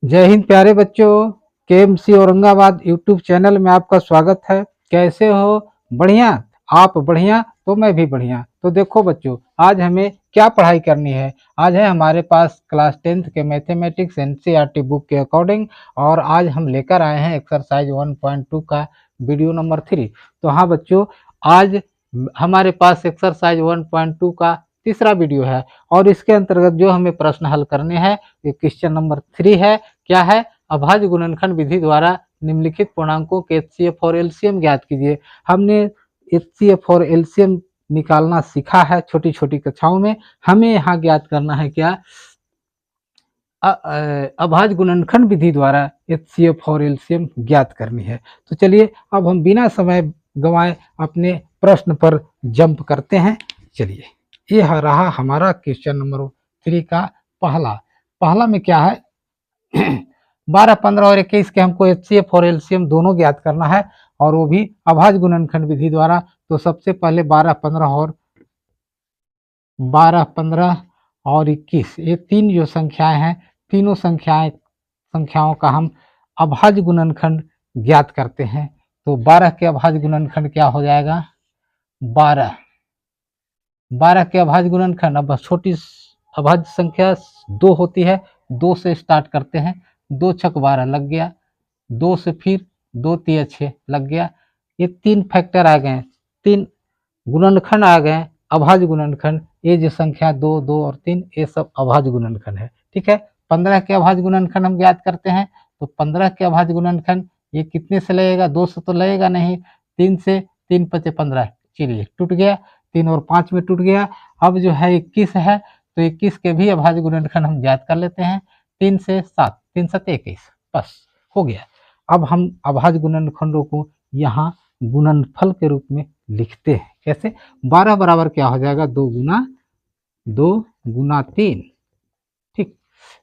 जय हिंद प्यारे बच्चों। केएमसी औरंगाबाद यूट्यूब चैनल में आपका स्वागत है। कैसे हो? बढ़िया? आप बढ़िया तो मैं भी बढ़िया। तो देखो बच्चों, आज हमें क्या पढ़ाई करनी है। आज है हमारे पास क्लास 10th के मैथमेटिक्स एनसीईआरटी बुक के अकॉर्डिंग, और आज हम लेकर आए हैं एक्सरसाइज 1.2 का वीडियो नंबर 3। तो हाँ बच्चों, आज हमारे पास एक्सरसाइज 1.2 का तीसरा वीडियो है, और इसके अंतर्गत जो हमें प्रश्न हल करने हैं ये क्वेश्चन नंबर 3 है। क्या है? अभाज्य गुणनखंड विधि द्वारा निम्नलिखित पूर्णांकों के एचसीएफ और एलसीएम ज्ञात कीजिए। हमने एचसीएफ और एलसीएम निकालना सीखा है छोटी छोटी कक्षाओं में। हमें यहाँ ज्ञात करना है क्या? अभाज्य गुणनखंड विधि द्वारा एचसीएफ और एलसीएम ज्ञात करनी है। तो चलिए अब हम बिना समय गंवाए अपने प्रश्न पर जंप करते हैं। चलिए, ये रहा हमारा क्वेश्चन नंबर 3 का पहला में क्या है? 12, 15 और 21 के हमको एचसीएफ और एलसीएम दोनों ज्ञात करना है, और वो भी अभाज्य गुणनखंड विधि द्वारा। तो सबसे पहले 12, 15 और 21, ये तीन जो संख्याएं हैं, तीनों संख्याओं का हम अभाज्य गुणनखंड ज्ञात करते हैं। तो 12 के अभाज्य गुणनखंड क्या हो जाएगा? 12 के अभाज्य गुणनखंड, अब छोटी अभाज्य संख्या 2 होती है, 2 से स्टार्ट करते हैं। 2 छक 12 लग गया, 2 से फिर 2 तिया 6 लग गया। ये 3 फैक्टर आ गए, 3 गुणनखंड आ गए अभाज्य गुणनखंड। ये जो संख्या 2, 2 और 3, ये सब अभाज्य गुणनखंड है। ठीक है। 15 के अभाज्य गुणनखंड हम ज्ञात करते हैं। तो 15 के अभाज्य गुणनखंड ये कितने से लगेगा? 2 से तो लगेगा नहीं, 3 से, 3 पचे 15, चलिए टूट गया, 3 और 5 में टूट गया। अब जो है 21 है, तो 21 के भी अभाज्य गुणनखंड हम ज्ञात कर लेते हैं। 3 से 7, 3 7 21, बस हो गया। अब हम अभाज्य गुणनखंडों को यहाँ गुणनफल के रूप में लिखते हैं। कैसे? 12 बराबर क्या हो जाएगा? 2 गुना 3। ठीक।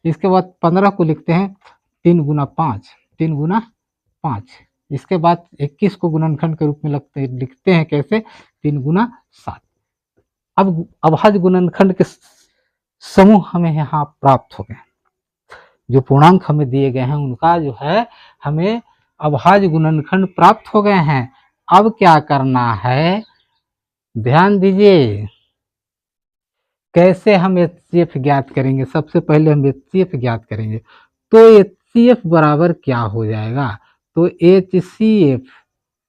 इसके बाद 15 को लिखते हैं 3 गुना 5, 3 गुना 5। इसके बाद 21 को गुणनखंड के रूप में लिखते हैं कैसे? 3 गुना 7। अब अभाज्य गुणनखंड के समूह हमें यहाँ प्राप्त हो गए। जो पूर्णांक हमें दिए गए हैं उनका जो है हमें अभाज्य गुणनखंड प्राप्त हो गए हैं। अब क्या करना है? ध्यान दीजिए, कैसे हम एचसीएफ ज्ञात करेंगे। सबसे पहले हम एचसीएफ ज्ञात करेंगे। तो एचसीएफ बराबर क्या हो जाएगा? तो एचसीएफ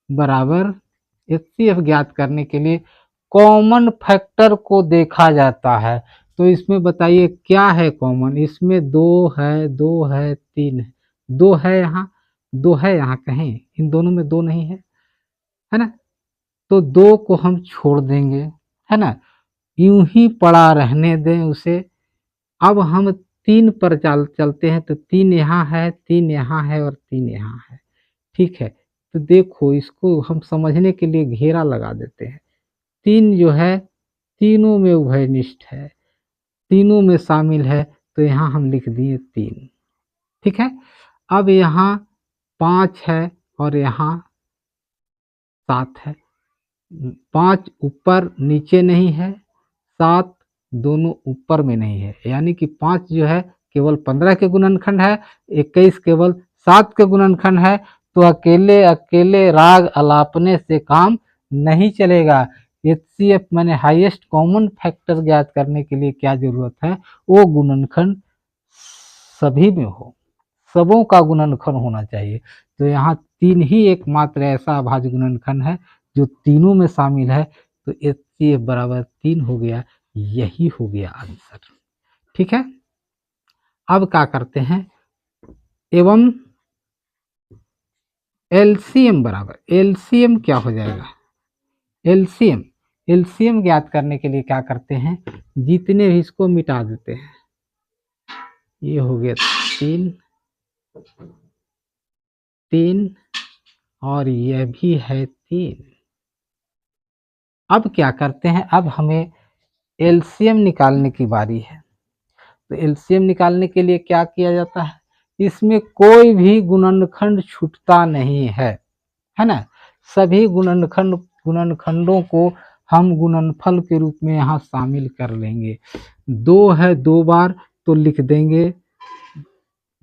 बराबर, एचसीएफ ज्ञात करने के लिए कॉमन फैक्टर को देखा जाता है। तो इसमें बताइए क्या है कॉमन? इसमें 2 है, 2 है, 3 है, 2 है यहाँ, 2 है यहाँ, कहीं इन दोनों में 2 नहीं है ना? तो 2 को हम छोड़ देंगे, है ना, यूं ही पड़ा रहने दें उसे। अब हम 3 पर चलते हैं। तो 3 यहाँ है, 3 यहाँ है और 3 यहाँ है। ठीक है। तो देखो, इसको हम समझने के लिए घेरा लगा देते हैं। 3 जो है तीनों में उभयनिष्ठ है, तीनों में शामिल है। तो यहाँ हम लिख दिए 3। ठीक है। अब यहाँ 5 है और यहाँ 7 है। 5 ऊपर नीचे नहीं है, 7 दोनों ऊपर में नहीं है, यानी कि 5 जो है केवल 15 के गुणनखंड है, 21 केवल 7 के गुणनखंड है। तो अकेले अकेले राग अलापने से काम नहीं चलेगा। एचसीएफ माने हाईएस्ट कॉमन फैक्टर ज्ञात करने के लिए क्या जरूरत है? वो गुणनखंड सभी में हो, सबों का गुणनखंड होना चाहिए। तो यहाँ 3 ही एकमात्र ऐसा अभाज्य गुणनखंड है जो तीनों में शामिल है। तो एचसीएफ बराबर 3 हो गया। यही हो गया आंसर। ठीक है। अब क्या करते हैं? एवं एलसीएम बराबर, एलसीएम क्या हो जाएगा? एलसीएम ज्ञात करने के लिए क्या करते हैं? जितने भी इसको मिटा देते हैं। ये हो गया 3 और यह भी है 3। अब क्या करते हैं? अब हमें एलसीएम निकालने की बारी है। तो एलसीएम निकालने के लिए क्या किया जाता है? इसमें कोई भी गुणनखंड छूटता नहीं है ना? सभी गुणनखंडों को हम गुणनफल के रूप में यहाँ शामिल कर लेंगे। 2 है 2 बार, तो लिख देंगे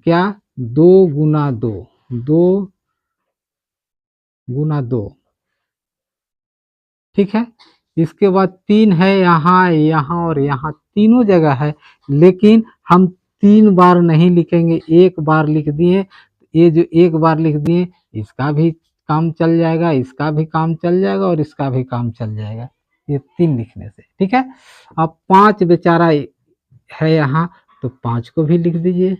क्या? 2 गुना 2, 2 गुना 2, ठीक है। इसके बाद 3 है यहाँ, यहाँ और यहाँ, तीनों जगह है, लेकिन हम 3 बार नहीं लिखेंगे, एक बार लिख दिए। ये जो एक बार लिख दिए, इसका भी काम चल जाएगा, इसका भी काम चल जाएगा और इसका भी काम चल जाएगा, ये 3 लिखने से, ठीक है। अब 5 बेचारा है यहाँ, तो 5 को भी लिख दीजिए,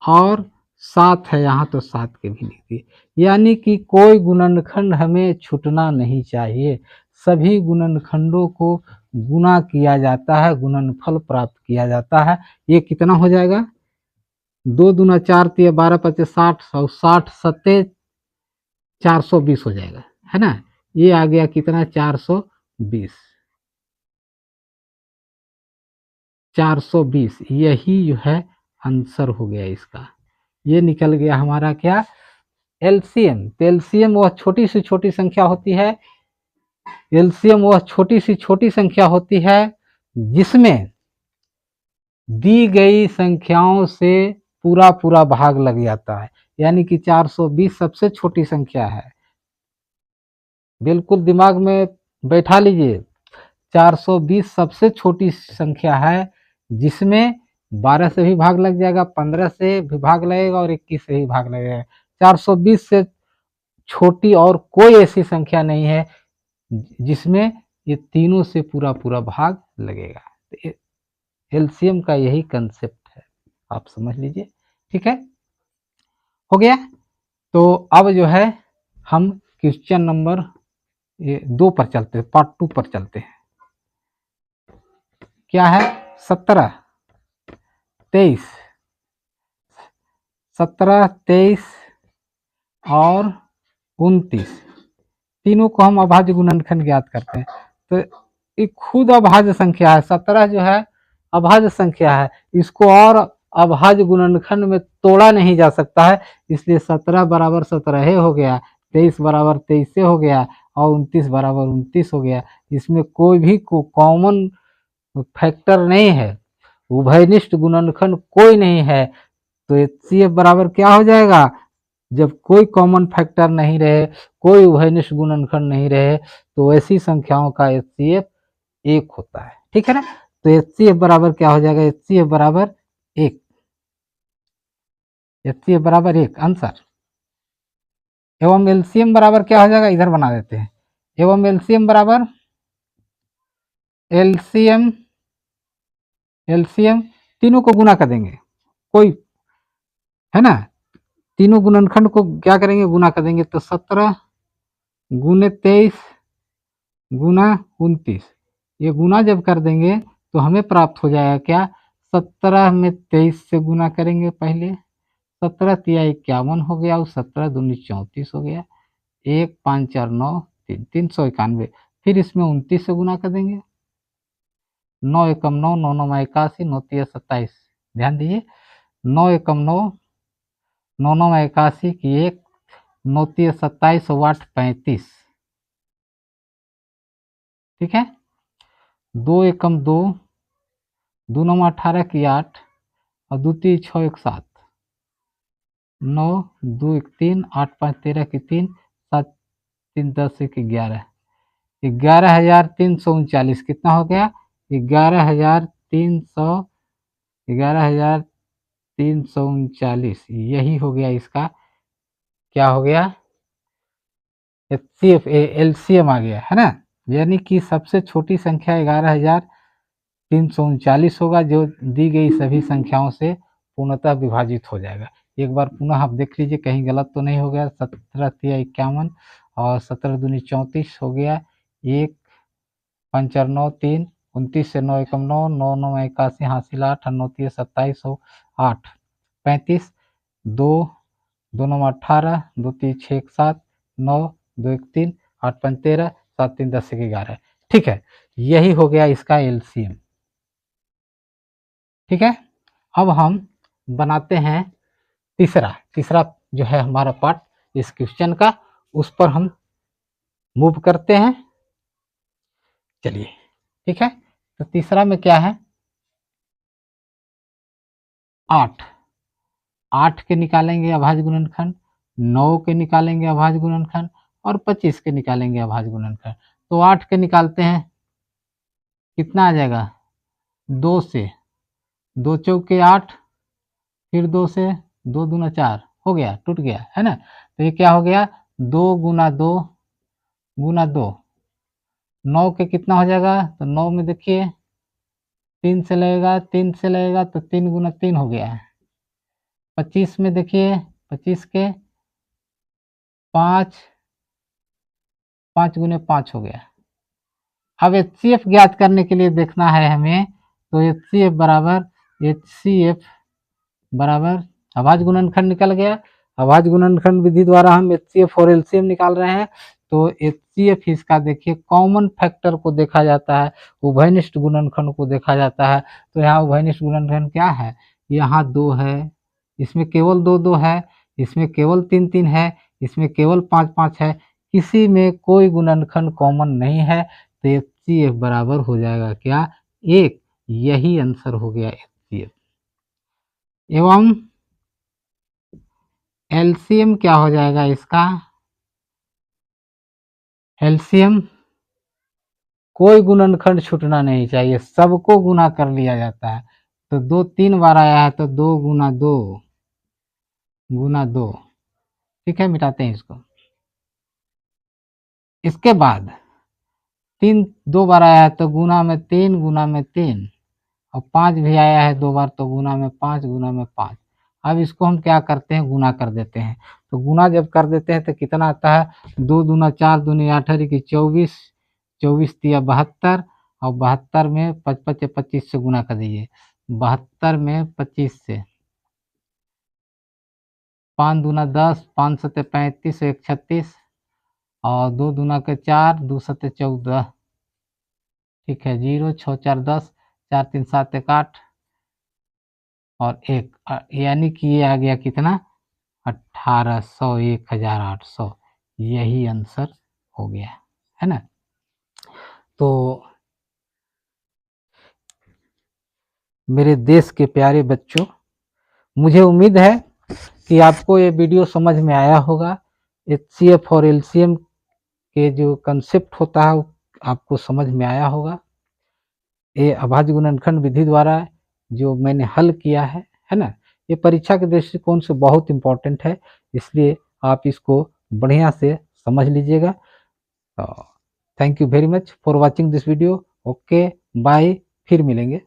और 7 है यहाँ, तो 7 के भी लिख दिए। यानी कि कोई गुणनखंड हमें छूटना नहीं चाहिए, सभी गुणनखंडों को गुणा किया जाता है, गुणनफल प्राप्त किया जाता है। ये कितना हो जाएगा, 2 दूना 4 तिया 12 पचे 60, 60 सत्ते 420 हो जाएगा, है ना। ये आ गया कितना, 420, 420, यही जो है आंसर हो गया इसका। ये निकल गया हमारा क्या, एलसीएम। तो एलसीएम वह छोटी से छोटी संख्या होती है, एलसीएम वह छोटी से छोटी संख्या होती है जिसमें दी गई संख्याओं से पूरा पूरा भाग लग जाता है। यानी कि 420 सबसे छोटी संख्या है, बिल्कुल दिमाग में बैठा लीजिए। 420 सबसे छोटी संख्या है जिसमें 12 से भी भाग लग जाएगा, 15 से भी भाग लगेगा और 21 से भी भाग लगेगा। 420 से छोटी और कोई ऐसी संख्या नहीं है जिसमें ये तीनों से पूरा पूरा भाग लगेगा। तो एलसीएम का यही कंसेप्ट है, आप समझ लीजिए, ठीक है, हो गया। तो अब जो है हम क्वेश्चन नंबर 2 पर चलते हैं, पार्ट 2 पर चलते हैं। क्या है, 17, 23, 17, 23 और 29, तीनों को हम अभाज्य गुणनखंड ज्ञात करते हैं। तो एक खुद अभाज्य संख्या है, 17 जो है अभाज्य संख्या है, इसको और अभाज्य गुणनखंड में तोड़ा नहीं जा सकता है, इसलिए 17 बराबर 17 हो गया, 23 बराबर 23 हो गया और 29 बराबर 29 हो गया। इसमें कोई भी कॉमन फैक्टर नहीं है, उभयनिष्ठ गुणनखंड कोई नहीं है। तो एचसीएफ बराबर क्या हो जाएगा, जब कोई कॉमन फैक्टर नहीं रहे, कोई उभयनिष्ठ गुणनखंड नहीं रहे, तो ऐसी संख्याओं का एचसीएफ 1 होता है, ठीक है ना। तो एचसीएफ बराबर क्या हो जाएगा, एचसीएफ बराबर 1, एचसीएफ बराबर 1 आंसर। एवं एलसीएम बराबर क्या हो जाएगा, इधर बना देते हैं, एवं एलसीएम बराबर, एलसीएम, एलसीएम तीनों को गुना कर देंगे, कोई है ना, तीनों गुणनखंड को क्या करेंगे, गुना कर देंगे। तो 17 गुने 23 गुना 29, ये गुना जब कर देंगे तो हमें प्राप्त हो जाएगा क्या, 17 में 23 से गुना करेंगे पहले, 17 तिया 51 हो गया और 17 दूनी 34 हो गया, 1 5 4 9 3 391, फिर इसमें 29 से गुना कर देंगे, 9 एकम 9, 9 9 81, 9 तिया 27, ध्यान दीजिए, 9 एकम 9, 9 9 81 की 1, 9 तिया 27 8 35, ठीक है, 2 एकम 2, 2 9 18 की 8 और 2 3 6 1 7, 9 2 1 3, 8 5 13 की 3, 7 3 10 1 11, 11,339 कितना हो गया, 11,300, 11,339, यही हो गया इसका, क्या हो गया, एचसीएफ एलसीएम आ गया, है ना। यानी कि सबसे छोटी संख्या 11,339 होगा, जो दी गई सभी संख्याओं से पूर्णतः विभाजित हो जाएगा। एक बार पुनः आप देख लीजिए कहीं गलत तो नहीं हो गया, 17 तिया 51 और 17 दूनी 34 हो गया, 1 5 4 9 3, 29 से 9 एकम 9, 9 9 81 हासिल 8, 9 तिया 27 हो 8 35, 2 2 9 18, 2 3 6 1 7, 9 2 1 3, 8 5 13, 7 3 10 1 11, ठीक है, यही हो गया इसका एलसीएम, ठीक है। अब हम बनाते हैं तीसरा, तीसरा जो है हमारा पार्ट इस क्वेश्चन का, उस पर हम मूव करते हैं, चलिए, ठीक है। तो तीसरा में क्या है, 8, 8 के निकालेंगे अभाज्य गुणनखंड, 9 के निकालेंगे अभाज्य गुणनखंड और 25 के निकालेंगे अभाज्य गुणनखंड। तो 8 के निकालते हैं, कितना आ जाएगा, 2 से, 2 चौके 8, फिर 2 से, 2 दूना 4, हो गया, टूट गया, है ना। तो ये क्या हो गया, 2 गुना 2 गुना 2, 9 के कितना हो जाएगा, तो 9 में देखिए 3 से लगेगा, 3 से लगेगा तो 3 गुना 3 हो गया है। 25 में देखिए, 25 के 5, 5 गुने 5 हो गया। अब HCF ज्ञात करने के लिए देखना है हमें, तो HCF बराबर अभाज्य गुणनखंड निकल गया। अभाज्य गुणनखंड विधि द्वारा हम HCF और LCM निकाल रहे हैं। तो HCF इसका देखिए कॉमन फैक्टर को देखा जाता है, उभयनिष्ठ गुणनखंड को देखा जाता है। तो यहाँ उभयनिष्ठ गुणनखंड क्या है, यहाँ 2 है, इसमें केवल 2 2 है, इसमें केवल 3 3 है, इसमें केवल 5 5 है, किसी में कोई गुणनखंड कॉमन नहीं है। तो HCF बराबर हो जाएगा क्या, 1। यही आंसर हो गया HCF। एवं LCM क्या हो जाएगा इसका, LCM कोई गुणनखंड छूटना नहीं चाहिए, सबको गुना कर लिया जाता है। तो 2 3 बार आया है, तो 2 गुना 2 गुना 2, ठीक है, मिटाते हैं इसको। इसके बाद 3 2 बार आया है, तो गुना में 3 गुना में 3, और 5 भी आया है 2 बार, तो गुना में 5 गुना में 5। अब इसको हम क्या करते हैं, गुना कर देते हैं। तो गुना जब कर देते हैं तो कितना आता है, 2 दूना 4 दूनी 8 की 24, 24 तिया 72, और 72 में 55 25 से गुना कर दीजिए। 72 में 25 से, 5 दूना 10, 5 सत्ते 35, 1 36, और 2 दूना के 4, 2 सत्ते 14, ठीक है, 0 6 4 10, 4 3 7 1 8, और 1, यानी कि ये आ गया कितना, 1800, 1800। यही आंसर हो गया, है ना। तो मेरे देश के प्यारे बच्चों, मुझे उम्मीद है कि आपको ये वीडियो समझ में आया होगा। HCF और LCM के जो कंसेप्ट होता है आपको समझ में आया होगा। ये अभाज्य गुणनखंड विधि द्वारा जो मैंने हल किया है ना, ये परीक्षा के दृष्टिकोण से बहुत इम्पोर्टेंट है, इसलिए आप इसको बढ़िया से समझ लीजिएगा। Thank you very much for watching this video. Okay, bye, फिर मिलेंगे।